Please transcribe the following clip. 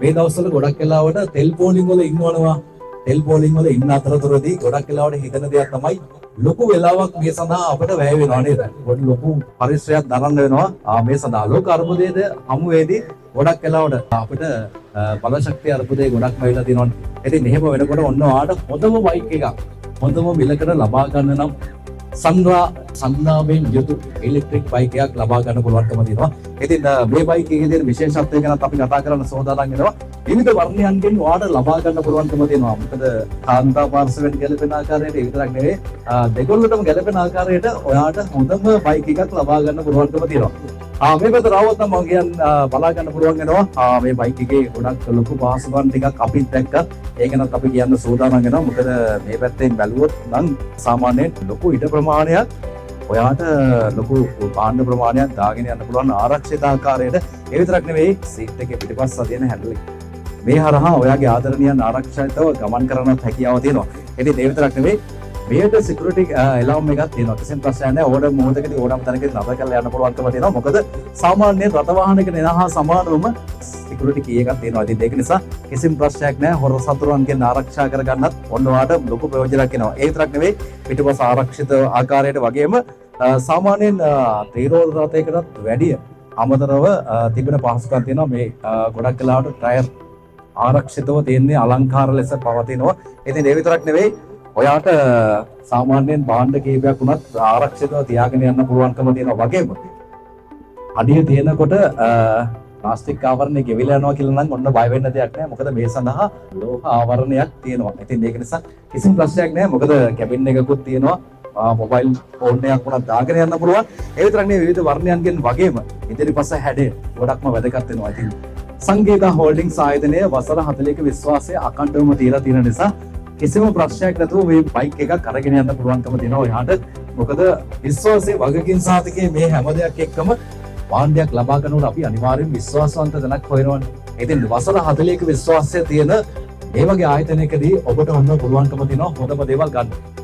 මේ දවස්වල ගොඩක් වෙලාවට තෙල් පෝලිං වල ඉන්නවනවා. තෙල් පෝලිං වල ඉන්න අතරතුරදී ගොඩක් වෙලාවට හිතන දෙයක් තමයි ලොකු වෙලාවක් මේ සඳහා අපිට වැය වෙනවා නේද? පොඩි ලොකු පරිශ්‍රයක් දරන්න වෙනවා මේ සඳහා. ලෝක අර්බුදයේද හමුවේදී ගොඩක් වෙලාවට අපිට බලශක්තිය අර්බුදේ ගොඩක්ම වෙලා තියෙනවා. ඉතින් එහෙම වෙනකොට ඔන්න ඔයාලට හොඳම බයික් එකක් හොඳම මිලකට ලබා ගන්න නම් සන්නාවෙන් යුතු ඉලෙක්ට්‍රික් බයික් එකක් ලබා ගන්න පුළුවන්කම තියෙනවා. ඉතින් මේ බයික් එකේ තියෙන විශේෂත්වය ගැන අපි කතා කරන්න සෝදානම් වෙනවා. විවිධ වර්ණයන්ගෙන් ඔයාලට ලබා ගන්න පුළුවන්කම තියෙනවා. මොකද කාන්තා පාර්ශවයට ගැලපෙන ආකාරයට විතරක් නෙවෙයි දෙගොල්ලටම ගැලපෙන ආකාරයට ඔයාලට හොඳම බයික් එකක් ලබා ගන්න පුළුවන්කම තියෙනවා. මේ පැත්තට ආවොත් නම් මම බලා ගන්න පුළුවන් වෙනවා මේ බයික් එකේ ගොඩක් ලොකු පහසුකම් ටිකක් අපිත් දැක්කා. ඒක නම් අපි කියන්න සූදානම් වෙනවා. මොකද මේ පැත්තෙන් බැලුවොත් නම් සාමාන්‍යයෙන් ලොකු ඉඩ ප්‍රමාණයක් ඔයාට ලොකු භාණ්ඩ ප්‍රමාණයක් දාගෙන යන්න පුළුවන් ආරක්ෂිත ආකාරයට. ඒ විතරක් නෙවෙයි සීට් එකේ පිටිපස්ස තියෙන හැන්ඩල් එක. මේ හරහා ඔයාගේ ආදරණීයන් ආරක්ෂිතව ගමන් කරන්නත් හැකියාව තියෙනවා. ඉතින් ඒ විතරක් නෙවෙයි මේට සිකියුරිටි එලාම් එකක් තියෙනවා. කිසිම ප්‍රශ්නයක් නැහැ. ඕඩර් මොහොතකදී ඕනම තැනකදී නතර කරලා යන්න පුළුවන්කම තියෙනවා. මොකද සාමාන්‍ය රථ වාහනයක නෙනහා සමානවම සිකියුරිටි කී එකක් තියෙනවා. ඉතින් ඒක නිසා කිසිම ප්‍රශ්නයක් නැහැ. හොර සතුරුන්ගෙන් ආරක්ෂා කරගන්නත් ඔන්න ඔයාලට ලොකු ප්‍රයෝජනයක් එනවා. ඒ විතරක් නෙවෙයි පිටුපස ආරක්ෂිත ආකාරයට වගේම සාමාන්‍යයෙන් තීරෝධ රථයකටත් වැඩිය අමතරව තිබෙන පහසුකම් තියෙනවා. මේ ගොඩක් වෙලාවට ටයර් ආරක්ෂිතව තියෙන්නේ අලංකාර ලෙස පවතිනවා. ඉතින් ඒ විතරක් නෙවෙයි ඔයාට සාමාන්‍යයෙන් භාණ්ඩ කීපයක් වුණත් ආරක්ෂිතව තියාගෙන යන්න පුළුවන්කම තියෙනවා. වගේම අඩිය තියෙනකොට ප්ලාස්ටික් ආවරණය ගෙවිලා යනවා කියලා නම් ඔන්න බය වෙන්න දෙයක් නැහැ. මොකද මේ සඳහා ලෝහ ආවරණයක් තියෙනවා. ඉතින් ඒක නිසා කිසිම ප්‍රශ්නයක් නැහැ. මොකද කැබින් එකකුත් තියෙනවා. මොබයිල් ෆෝන් එකක් වුණත් දාගෙන යන්න පුළුවන්. ඒ විතරක් නෙවෙයි විවිධ වර්ණයන්ගෙන් වගේම ඉදිරිපස හැඩය ගොඩක්ම වැදගත් වෙනවා. ඉතින් සංගීතා හෝල්ඩින්ග්ස් ආයතනය වසර 40ක විශ්වාසය අඛණ්ඩවම තියලා තියෙන නිසා කිසිම ප්‍රශ්නයක් නැතුව මේ බයික් එකක් අරගෙන යන්න පුළුවන්කම දෙනවා එයාට. මොකද විශ්වාසයේ වගකීම් සාධකයේ මේ හැම දෙයක් එක්කම වාහනයක් ලබා ගන්නකොට අපි අනිවාර්යෙන් විශ්වාසවන්ත දෙයක් හොයනවානේ. ඉතින් වසර 40ක විශ්වාසය තියෙන මේ වගේ ආයතනයකදී ඔබට ඔන්න පුළුවන්කම දෙනවා හොඳම දේවල් ගන්න.